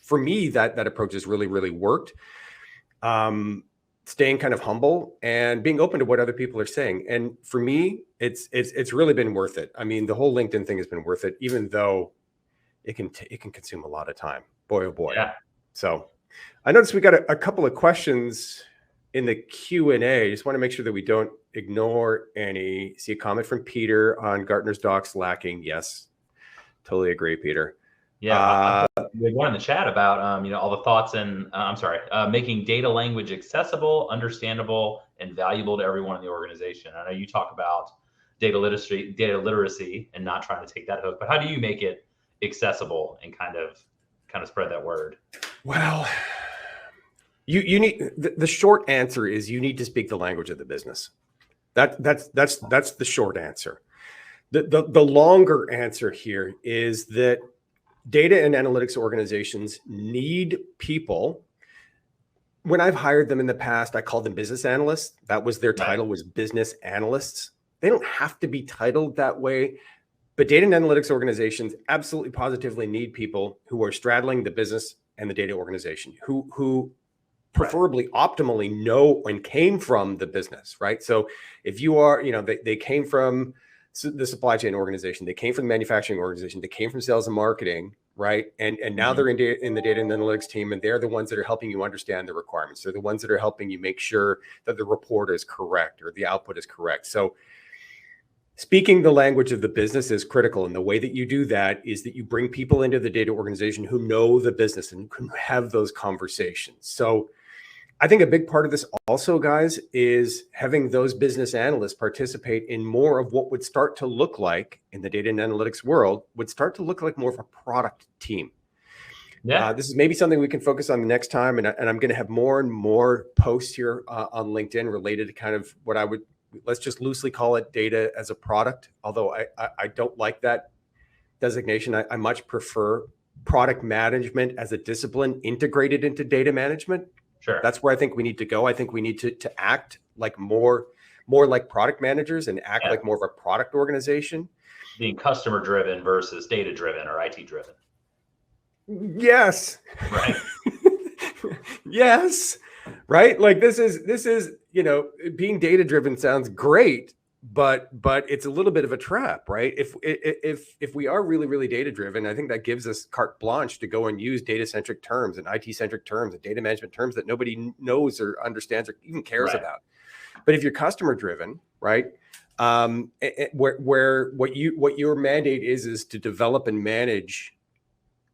for me, that approach has really, really worked. Staying kind of humble and being open to what other people are saying. And for me, it's really been worth it. I mean, the whole LinkedIn thing has been worth it, even though it can consume a lot of time. Boy, oh boy. Yeah. So I noticed we got a couple of questions in the Q&A. Just want to make sure that we don't ignore any. See a comment from Peter on Gartner's docs lacking. Yes, totally agree, Peter. Yeah, we had one in the chat about all the thoughts and making data language accessible, understandable, and valuable to everyone in the organization. I know you talk about data literacy, and not trying to take that hook, but how do you make it accessible and kind of spread that word? Well, you need the short answer is you need to speak the language of the business. That's the short answer. The longer answer here is that data and analytics organizations need people. When I've hired them in the past, I called them business analysts. That was their title, was business analysts. They don't have to be titled that way, but data and analytics organizations absolutely positively need people who are straddling the business and the data organization, who preferably optimally know and came from the business, right? So if you are, they came from the supply chain organization, they came from the manufacturing organization, they came from sales and marketing, right? And now they're in the data and analytics team, and they're the ones that are helping you understand the requirements. They're the ones that are helping you make sure that the report is correct or the output is correct. So speaking the language of the business is critical. And the way that you do that is that you bring people into the data organization who know the business and can have those conversations. So I think a big part of this also, guys, is having those business analysts participate in more of what would start to look like in the data and analytics world, would start to look like more of a product team. Yeah. This is maybe something we can focus on the next time. And I'm going to have more and more posts here on LinkedIn related to kind of what I would, let's just loosely call it data as a product. Although I don't like that designation. I much prefer product management as a discipline integrated into data management. Sure. That's where I think we need to go. I think we need to act like more like product managers and act like more of a product organization. Being customer driven versus data driven or IT driven. Yes. Right. Yes. Right. Like this is, being data driven sounds great, but it's a little bit of a trap, right? If we are really, really data driven, I think that gives us carte blanche to go and use data centric terms and IT centric terms and data management terms that nobody knows or understands or even cares about. But if you're customer driven, right, where what your mandate is to develop and manage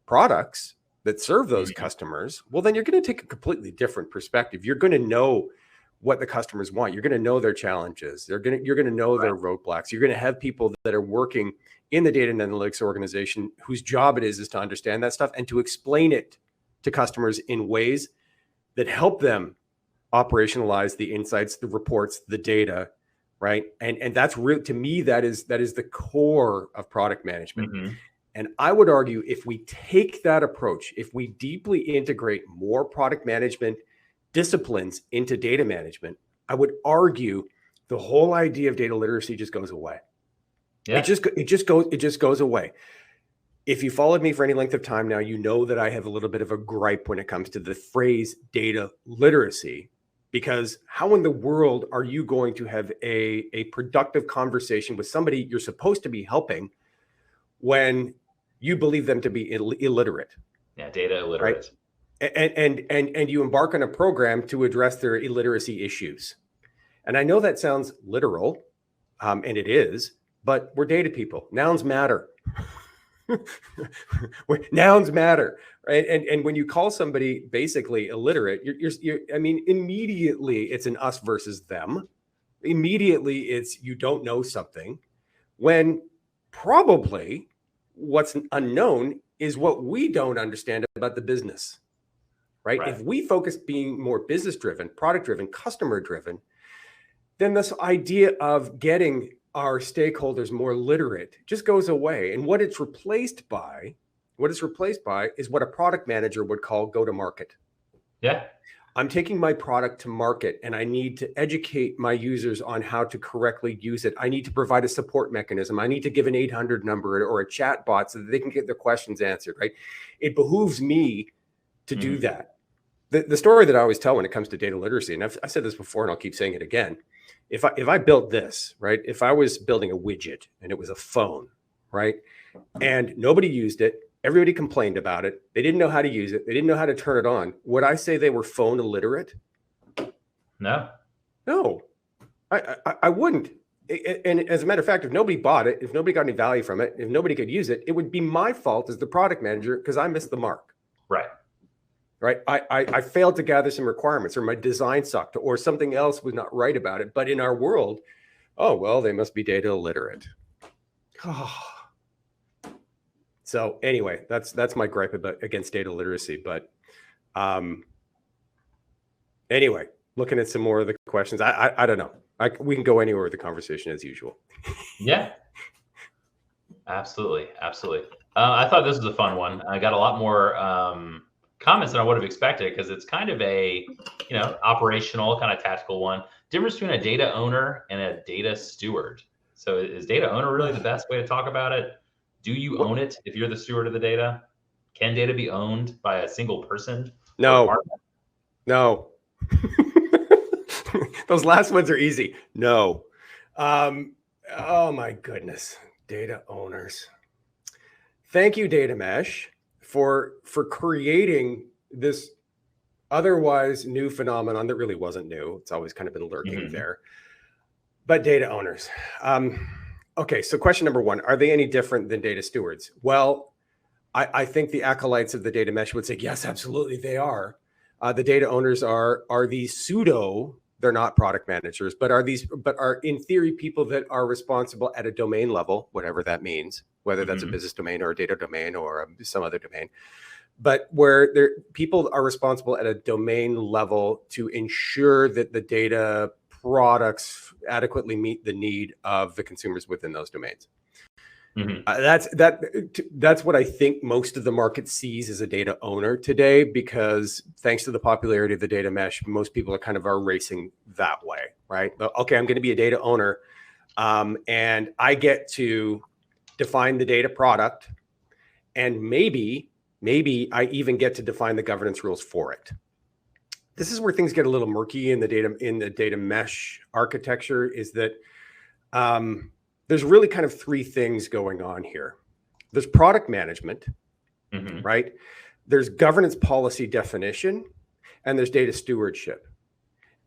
products that serve those customers, well, then you're going to take a completely different perspective. You're going to know what the customers want. You're going to know their challenges. You're going to know their roadblocks. You're going to have people that are working in the data and analytics organization whose job it is to understand that stuff and to explain it to customers in ways that help them operationalize the insights, the reports, the data, right? And that's real to me. That is the core of product management. And I would argue if we take that approach, if we deeply integrate more product management disciplines into data management, I would argue the whole idea of data literacy just goes away. Yeah. It just goes away. If you followed me for any length of time now, you know that I have a little bit of a gripe when it comes to the phrase data literacy, because how in the world are you going to have a productive conversation with somebody you're supposed to be helping when you believe them to be illiterate? Yeah, data illiterate. Right? And you embark on a program to address their illiteracy issues. And I know that sounds literal, and it is, but we're data people. Nouns matter. Nouns matter, right? And when you call somebody basically illiterate, immediately it's an us versus them. Immediately it's you don't know something, when probably what's unknown is what we don't understand about the business. Right? If we focus being more business driven, product driven, customer driven, then this idea of getting our stakeholders more literate just goes away. And what it's replaced by is what a product manager would call go to market. Yeah. I'm taking my product to market and I need to educate my users on how to correctly use it. I need to provide a support mechanism. I need to give an 800 number or a chat bot so that they can get their questions answered, right? It behooves me to do that. The story that I always tell when it comes to data literacy, and I've said this before and I'll keep saying it again. If I built this, right? If I was building a widget and it was a phone, right? And nobody used it, everybody complained about it. They didn't know how to use it. They didn't know how to turn it on. Would I say they were phone illiterate? No, I wouldn't. And as a matter of fact, if nobody bought it, if nobody got any value from it, if nobody could use it, it would be my fault as the product manager because I missed the mark. Right. I failed to gather some requirements, or my design sucked, or something else was not right about it. But in our world, oh, well, they must be data illiterate. So anyway, that's my gripe against data literacy. But anyway, looking at some more of the questions, I don't know. We can go anywhere with the conversation as usual. Yeah, absolutely. I thought this was a fun one. I got a lot more comments than I would have expected, because it's kind of a, operational kind of tactical one. Difference between a data owner and a data steward. So is data owner really the best way to talk about it? Do you own it if you're the steward of the data? Can data be owned by a single person? No, no. Those last ones are easy. No. Oh my goodness. Data owners. Thank you, Data Mesh, for creating this otherwise new phenomenon that really wasn't new. It's always kind of been lurking there. But data owners. Okay, so question number one, are they any different than data stewards? Well, I think the acolytes of the data mesh would say, yes, absolutely, they are. The data owners are these pseudo, they're not product managers, but are in theory people that are responsible at a domain level, whatever that means, whether that's a business domain or a data domain or some other domain, but where people are responsible at a domain level to ensure that the data products adequately meet the need of the consumers within those domains. That's what I think most of the market sees as a data owner today, because thanks to the popularity of the data mesh, most people are racing that way, right? Okay, I'm going to be a data owner, and I get to define the data product, and maybe I even get to define the governance rules for it. This is where things get a little murky in the data mesh architecture, is that there's really kind of three things going on here. There's product management, right? There's governance policy definition, and there's data stewardship.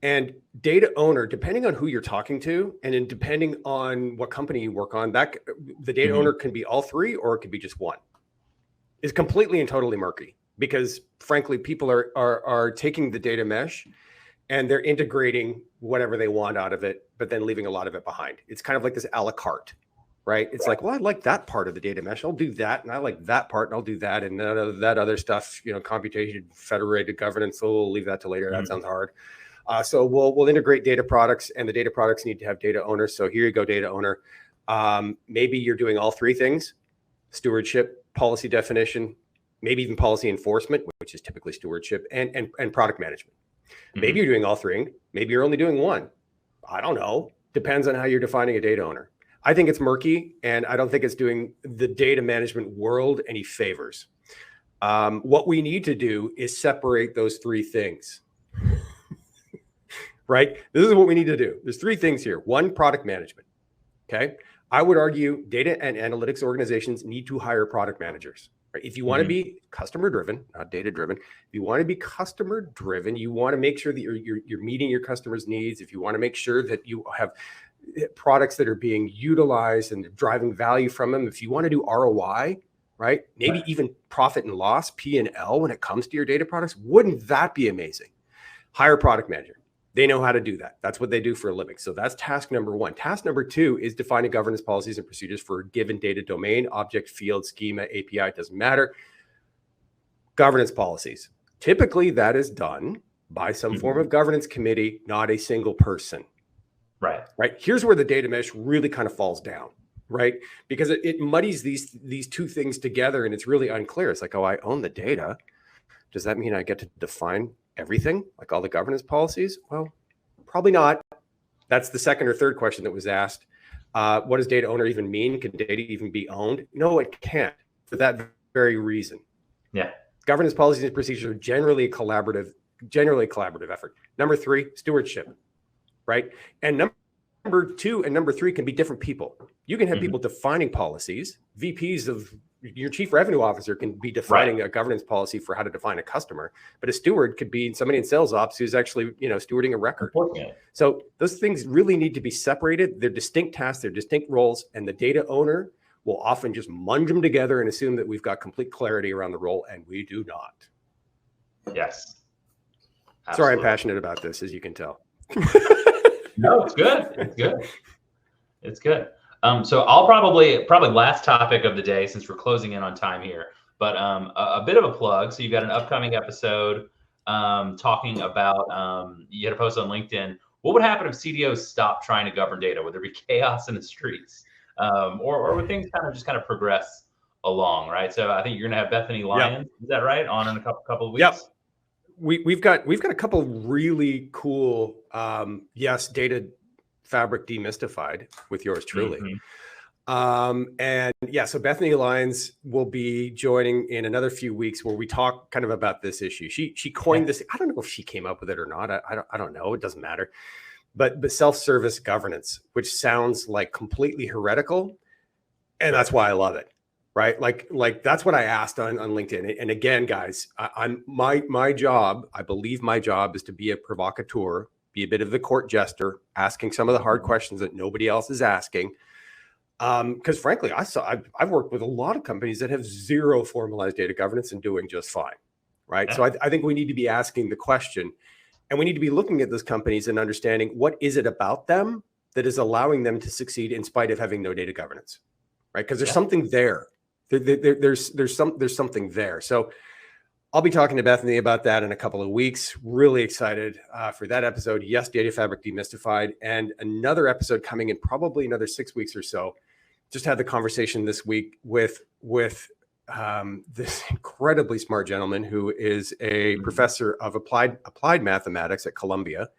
And data owner, depending on who you're talking to, and depending on what company you work on, the data owner can be all three, or it could be just one. It's completely and totally murky, because frankly, people are taking the data mesh and they're integrating whatever they want out of it, but then leaving a lot of it behind. It's kind of like this a la carte, right? It's like, well, I like that part of the data mesh, I'll do that. And I like that part, and I'll do that. And that other stuff, computation, federated governance, we'll leave that to later. That sounds hard. So we'll integrate data products, and the data products need to have data owners. So here you go, data owner. Maybe you're doing all three things: stewardship, policy definition, maybe even policy enforcement, which is typically stewardship, and product management. Maybe you're doing all three. Maybe you're only doing one. I don't know. Depends on how you're defining a data owner. I think it's murky, and I don't think it's doing the data management world any favors. What we need to do is separate those three things. Right? This is what we need to do. There's three things here. One, product management. Okay. I would argue data and analytics organizations need to hire product managers. Right? If you want to be customer driven, not data driven, if you want to be customer driven, you want to make sure that you're meeting your customers' needs. If you want to make sure that you have products that are being utilized and driving value from them, if you want to do ROI, right? Maybe even profit and loss, P&L, when it comes to your data products, wouldn't that be amazing? Hire a product manager. They know how to do that. That's what they do for a living. So that's task number one. Task number two is defining governance policies and procedures for a given data domain, object, field, schema, API, it doesn't matter. Governance policies. Typically, that is done by some form of governance committee, not a single person. Right. Here's where the data mesh really kind of falls down, right? Because it muddies these two things together, and it's really unclear. It's like, oh, I own the data. Does that mean I get to define everything, like all the governance policies? Well, probably not. That's the second or third question that was asked. What does data owner even mean? Can data even be owned? No, it can't, for that very reason. Yeah. Governance policies and procedures are generally a collaborative effort. Number three, stewardship, right? And number two and number three can be different people. You can have people defining policies. VPs of your chief revenue officer can be defining a governance policy for how to define a customer, but a steward could be somebody in sales ops who's actually, stewarding a record. So those things really need to be separated. They're distinct tasks, they're distinct roles, and the data owner will often just munge them together and assume that we've got complete clarity around the role, and we do not. Yes. Absolutely. Sorry, I'm passionate about this, as you can tell. No, it's good. It's good. It's good. So I'll probably last topic of the day, since we're closing in on time here, but a bit of a plug. So you've got an upcoming episode talking about, you had a post on LinkedIn. What would happen if CDOs stopped trying to govern data? Would there be chaos in the streets? Or would things kind of progress along, right? So I think you're going to have Bethany Lyons, is that right? On in a couple of weeks? Yep. We've got a couple really cool, data fabric demystified with yours truly. And yeah, so Bethany Lyons will be joining in another few weeks where we talk kind of about this issue. She coined this. I don't know if she came up with it or not. I don't know. It doesn't matter. But self-service governance, which sounds like completely heretical, and that's why I love it. Right? Like that's what I asked on LinkedIn. And again, guys, I'm my job. I believe my job is to be a provocateur, be a bit of the court jester, asking some of the hard questions that nobody else is asking. Because frankly, I've worked with a lot of companies that have zero formalized data governance and doing just fine, right? Yeah. So I think we need to be asking the question, and we need to be looking at those companies and understanding what is it about them that is allowing them to succeed in spite of having no data governance, right? Because there's something there. There's something there. So I'll be talking to Bethany about that in a couple of weeks. Really excited for that episode. Yes, Data Fabric Demystified, and another episode coming in probably another 6 weeks or so. Just had the conversation this week with this incredibly smart gentleman who is a professor of applied mathematics at Columbia,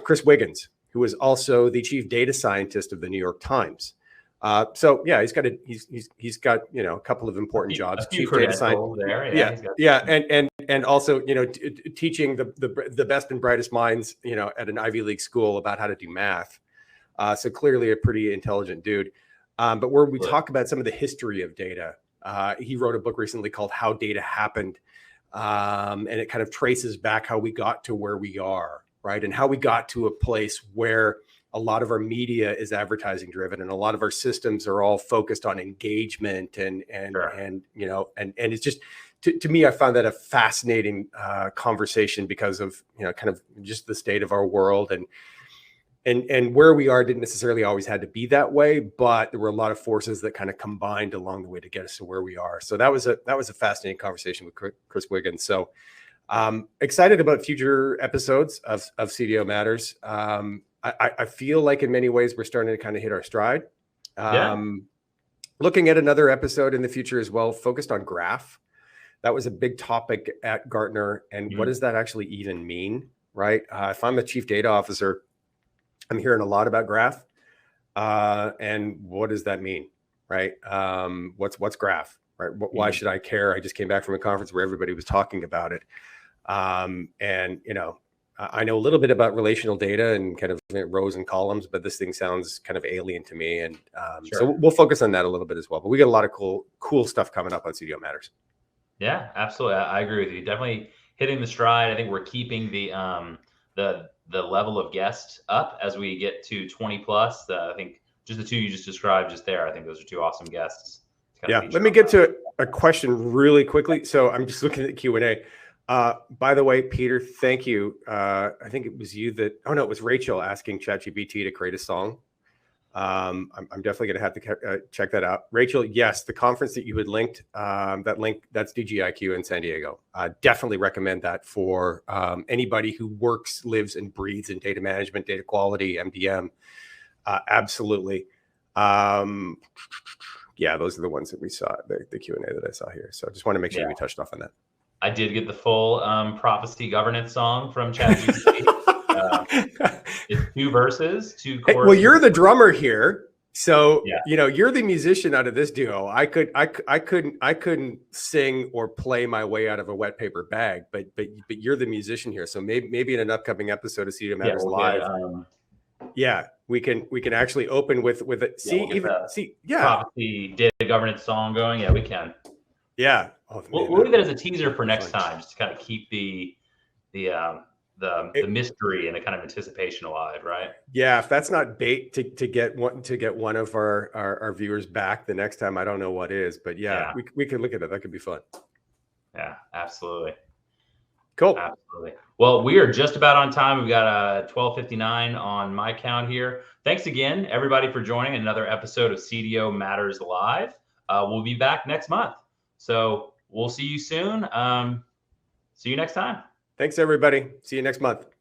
Chris Wiggins, who is also the chief data scientist of the New York Times. So yeah, he's got a couple of important jobs. Chief data scientist there, and also teaching the best and brightest minds at an Ivy League school about how to do math. So clearly a pretty intelligent dude. But where we talk about some of the history of data, he wrote a book recently called How Data Happened, and it kind of traces back how we got to where we are, right, and how we got to a place where a lot of our media is advertising driven, and a lot of our systems are all focused on engagement and it's just to me, I found that a fascinating conversation because of kind of just the state of our world and where we are didn't necessarily always had to be that way, but there were a lot of forces that kind of combined along the way to get us to where we are. So that was a fascinating conversation with Chris Wiggins. So excited about future episodes of CDO Matters. I feel like in many ways we're starting to kind of hit our stride. Looking at another episode in the future as well, focused on graph. That was a big topic at Gartner. And what does that actually even mean, right? If I'm the chief data officer, I'm hearing a lot about graph. And what does that mean, right? What's graph, right? Why should I care? I just came back from a conference where everybody was talking about it. And I know a little bit about relational data and kind of rows and columns, but this thing sounds kind of alien to me. And so we'll focus on that a little bit as well. But we got a lot of cool stuff coming up on CDO Matters. Yeah, absolutely. I agree with you. Definitely hitting the stride. I think we're keeping the level of guests up as we get to 20 plus. I think just the two you just described just there. I think those are two awesome guests. Yeah. Let me get to a question really quickly. So I'm just looking at the Q&A. By the way, Peter, thank you. I think it was you that, it was Rachel asking ChatGPT to create a song. I'm definitely going to have to check that out. Rachel, yes, the conference that you had linked, that's DGIQ in San Diego. Definitely recommend that for anybody who works, lives, and breathes in data management, data quality, MDM. Absolutely. Yeah, those are the ones that we saw, the Q&A that I saw here. So I just want to make sure we touched off on that. I did get the full Profisee governance song from ChatGPT. It's 2 verses, 2 choruses. Well, you're the drummer here, so you're the musician out of this duo. I couldn't sing or play my way out of a wet paper bag, but you're the musician here. So maybe in an upcoming episode of CDO Matters Live, we can actually open with it. Profisee data governance song going. Yeah, we can. Yeah. We'll leave that as a teaser for next time, just to kind of keep the mystery and the kind of anticipation alive, right? Yeah, if that's not bait to get one of our viewers back the next time, I don't know what is, but we could look at it. That could be fun. Yeah, absolutely. Cool. Absolutely. Well, we are just about on time. We've got 12:59 on my count here. Thanks again, everybody, for joining another episode of CDO Matters Live. We'll be back next month. So we'll see you soon. See you next time. Thanks, everybody. See you next month.